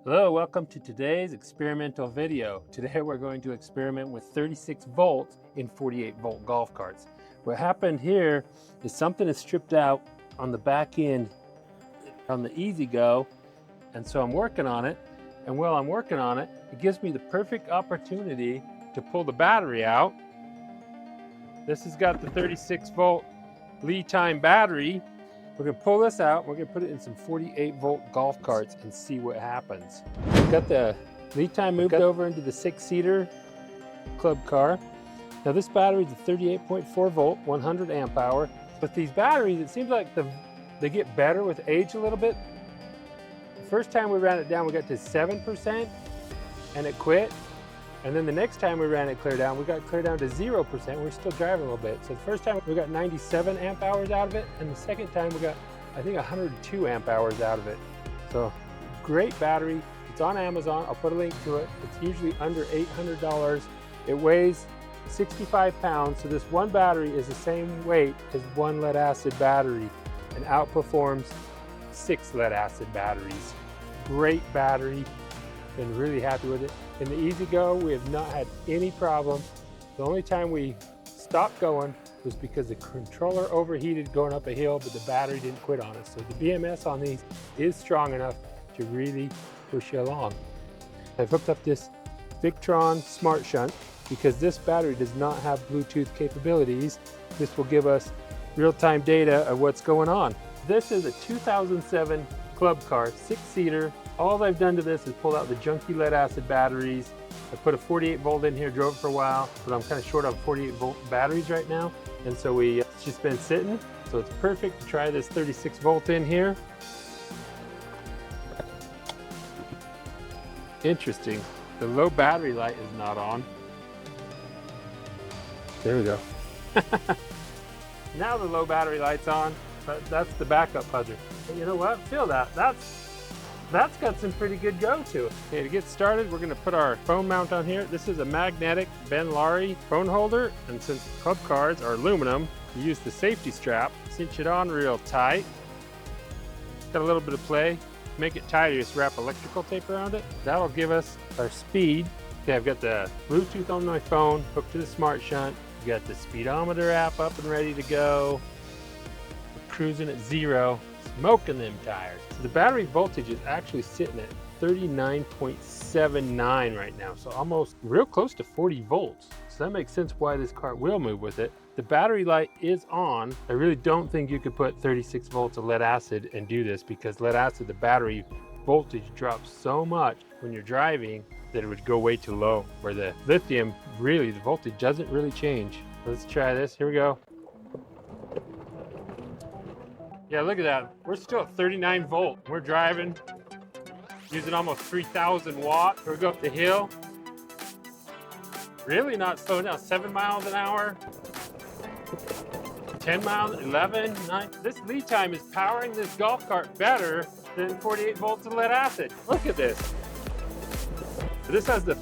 Hello, welcome to today's experimental video. Today we're going to experiment with 36 volts in 48 volt golf carts. What happened here is something is stripped out on the back end on the Easy Go, and so I'm working on it. And while I'm working on it, it gives me the perfect opportunity to pull the battery out. This has got the 36 volt lead time battery. We're going to pull this out. We're going to put it in some 48 volt golf carts and see what happens. We've got the lead time moved over into the 6-seater club car. Now this battery is a 38.4 volt, 100 amp hour. With these batteries, it seems like they get better with age a little bit. The first time we ran it down, we got to 7% and it quit. And then the next time we ran it clear down, we got clear down to 0%. We're still driving a little bit. So the first time we got 97 amp hours out of it, and the second time we got, I think, 102 amp hours out of it. So great battery. It's on Amazon. I'll put a link to it. It's usually under $800. It weighs 65 pounds. So this one battery is the same weight as one lead acid battery and outperforms 6 lead acid batteries. Great battery. Been really happy with it. In the Easy Go, we have not had any problem. The only time we stopped going was because the controller overheated going up a hill, but the battery didn't quit on us. So the BMS on these is strong enough to really push you along. I've hooked up this Victron Smart Shunt because this battery does not have Bluetooth capabilities. This will give us real-time data of what's going on. This is a 2007 club car, 6-seater. All I've done to this is pull out the junky lead acid batteries. I put a 48 volt in here, drove it for a while, but I'm kind of short on 48 volt batteries right now. And so it's just been sitting. So it's perfect to try this 36 volt in here. Interesting. The low battery light is not on. There we go. Now the low battery light's on, but that's the backup buzzer. But you know what? Feel that. That's got some pretty good go to it. Okay, to get started, we're gonna put our phone mount on here. This is a magnetic Ben Lari phone holder, and since club cars are aluminum, you use the safety strap, cinch it on real tight. Got a little bit of play. To make it tighter, just wrap electrical tape around it. That'll give us our speed. Okay, I've got the Bluetooth on my phone, hooked to the Smart Shunt. We've got the speedometer app up and ready to go. We're cruising at 0. Smoking them tires. So the battery voltage is actually sitting at 39.79 right now, so almost real close to 40 volts. So that makes sense why this cart will move with it. The battery light is on. I really don't think you could put 36 volts of lead acid and do this, because lead acid, the battery voltage drops so much when you're driving that it would go way too low, where the lithium, really, the voltage doesn't really change. Let's try this. Here we go. Yeah, look at that. We're still at 39 volt. We're driving, using almost 3,000 watts. We go up the hill. Really not slowing down. 7 miles an hour, 10 miles, 11, 9. This lead time is powering this golf cart better than 48 volts of lead acid. Look at this. This has the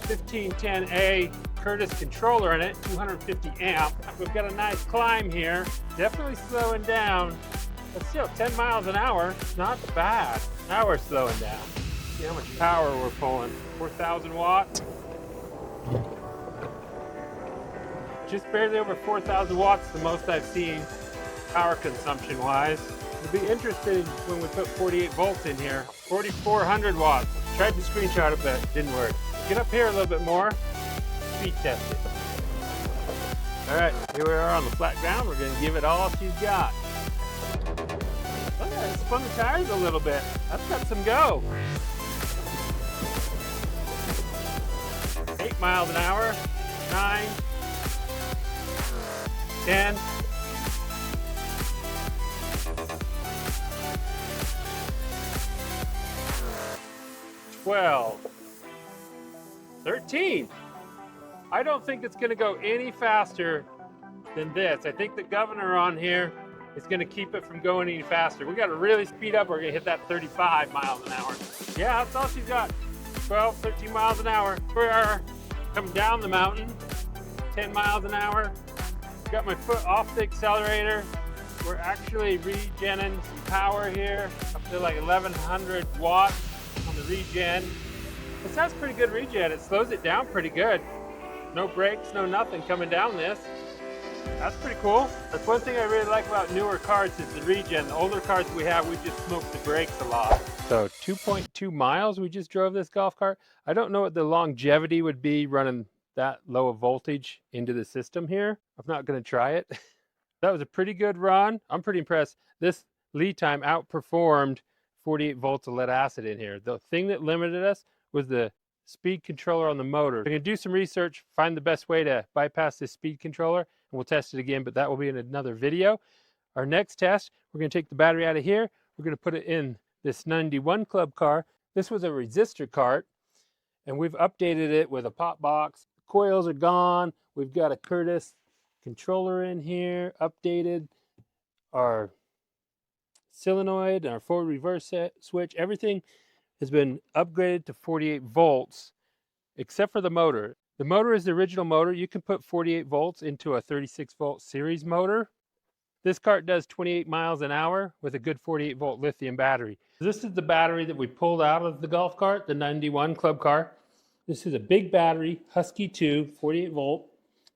1510A Curtis controller in it, 250 amp. We've got a nice climb here. Definitely slowing down. But still, 10 miles an hour, not bad. Now we're slowing down. See how much power we're pulling. 4,000 watts. Just barely over 4,000 watts, the most I've seen power consumption wise. It'll be interesting when we put 48 volts in here. 4,400 watts. Tried to screenshot it, but it didn't work. Get up here a little bit more. Speed test it. All right, here we are on the flat ground. We're gonna give it all she's got. Look at it, spun the tires a little bit. That's got some go. 8 miles an hour, 9, 10. 12, 13. I don't think it's gonna go any faster than this. I think the governor on here is gonna keep it from going any faster. We gotta really speed up. We're gonna hit that 35 miles an hour. Yeah, that's all she's got. 12, 13 miles an hour. We are coming down the mountain, 10 miles an hour. Got my foot off the accelerator. We're actually regenerating some power here, up to like 1,100 watts. on the regen. This has pretty good regen. It slows it down pretty good. No brakes, no nothing coming down this. That's pretty cool. That's one thing I really like about newer cars is the regen. The older cars we have, we just smoke the brakes a lot. So 2.2 miles we just drove this golf cart. I don't know what the longevity would be running that low of voltage into the system here. I'm not going to try it. That was a pretty good run. I'm pretty impressed. This lead time outperformed 48 volts of lead acid in here. The thing that limited us was the speed controller on the motor. We're going to do some research, find the best way to bypass this speed controller, and we'll test it again, but that will be in another video. Our next test, we're going to take the battery out of here. We're going to put it in this 91 Club car. This was a resistor cart, and we've updated it with a pop box. Coils are gone. We've got a Curtis controller in here, updated our solenoid, our forward reverse switch. Everything has been upgraded to 48 volts, except for the motor. The motor is the original motor. You can put 48 volts into a 36 volt series motor. This cart does 28 miles an hour with a good 48 volt lithium battery. This is the battery that we pulled out of the golf cart, the 91 Club car. This is a big battery, Husky 2, 48 volt.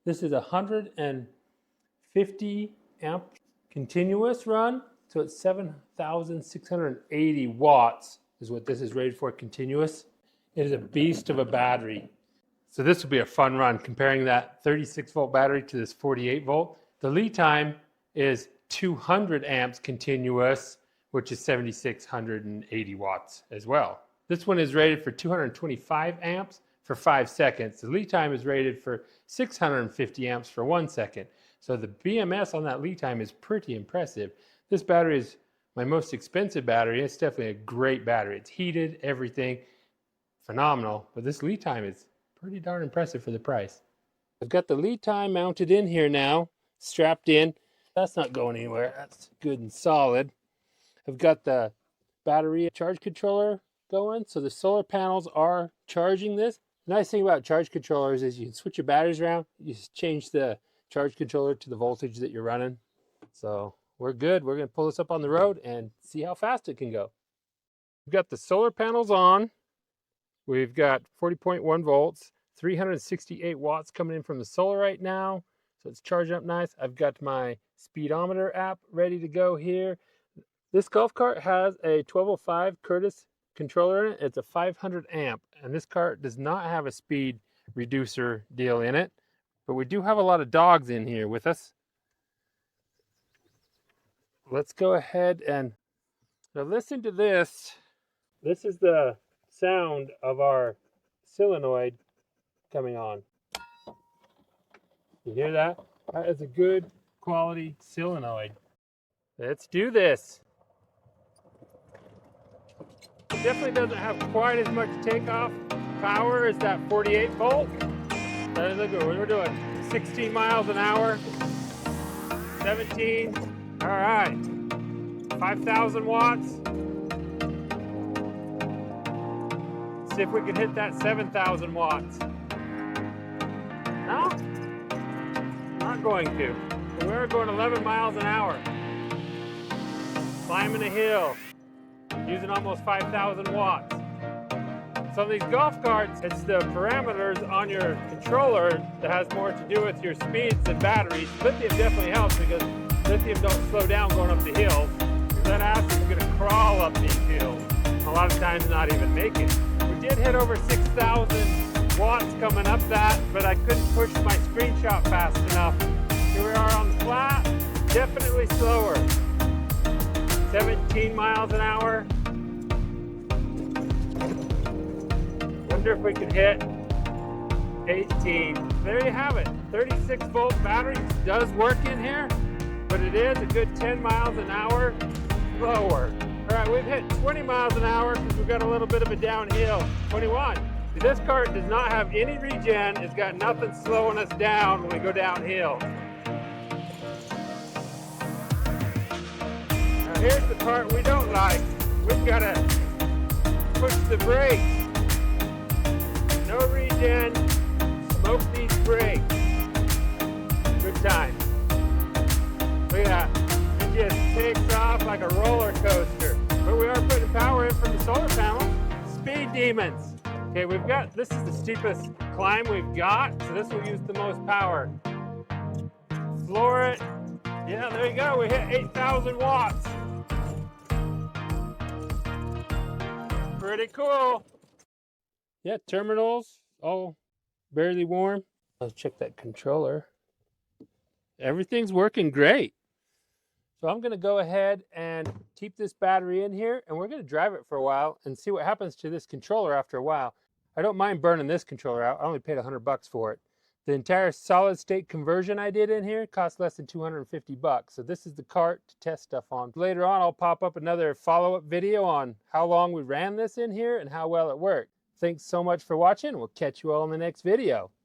This is 150 amp continuous run, so it's 7,680 watts is what this is rated for, continuous. It is a beast of a battery. So this will be a fun run, comparing that 36 volt battery to this 48 volt. The lead time is 200 amps continuous, which is 7,680 watts as well. This one is rated for 225 amps for 5 seconds. The lead time is rated for 650 amps for 1 second. So the BMS on that lead time is pretty impressive. This battery is my most expensive battery. It's definitely a great battery. It's heated, everything, phenomenal. But this lead time is pretty darn impressive for the price. I've got the lead time mounted in here now, strapped in. That's not going anywhere. That's good and solid. I've got the battery charge controller going, so the solar panels are charging this. The nice thing about charge controllers is you can switch your batteries around. You just change the charge controller to the voltage that you're running. So we're good. We're going to pull this up on the road and see how fast it can go. We've got the solar panels on. We've got 40.1 volts, 368 watts coming in from the solar right now. So it's charging up nice. I've got my speedometer app ready to go here. This golf cart has a 1205 Curtis controller in it. It's a 500 amp, and this cart does not have a speed reducer deal in it, but we do have a lot of dogs in here with us. Let's go ahead and now listen to this. This is the sound of our solenoid coming on. You hear that? That is a good quality solenoid. Let's do this. It definitely doesn't have quite as much takeoff power as that 48 volt. That is a good one. We're doing 16 miles an hour, 17. All right, 5,000 watts. See if we can hit that 7,000 watts. No, not going to. So we're going 11 miles an hour. Climbing a hill, using almost 5,000 watts. So these golf carts, it's the parameters on your controller that has more to do with your speeds than batteries. Lithium definitely helps because lithium don't slow down going up the hill. That acid is going to crawl up these hills. A lot of times not even make it. We did hit over 6,000 watts coming up that, but I couldn't push my screenshot fast enough. Here we are on the flat, definitely slower. 17 miles an hour. Wonder if we could hit 18. There you have it. 36 volt battery does work in here, but it is a good 10 miles an hour slower. All right, we've hit 20 miles an hour because we've got a little bit of a downhill. 21. This cart does not have any regen. It's got nothing slowing us down when we go downhill. Now here's the part we don't like. We've got to push the brakes. No regen, smoke these brakes. Good time. Look at that. It just takes off like a roller coaster. But we are putting power in from the solar panel. Speed demons. Okay, this is the steepest climb we've got, so this will use the most power. Floor it. Yeah, there you go. We hit 8,000 watts. Pretty cool. Yeah, terminals all barely warm. Let's check that controller. Everything's working great. So I'm going to go ahead and keep this battery in here, and we're going to drive it for a while and see what happens to this controller after a while. I don't mind burning this controller out. I only paid $100 for it. The entire solid state conversion I did in here cost less than $250. So this is the cart to test stuff on. Later on, I'll pop up another follow-up video on how long we ran this in here and how well it worked. Thanks so much for watching. We'll catch you all in the next video.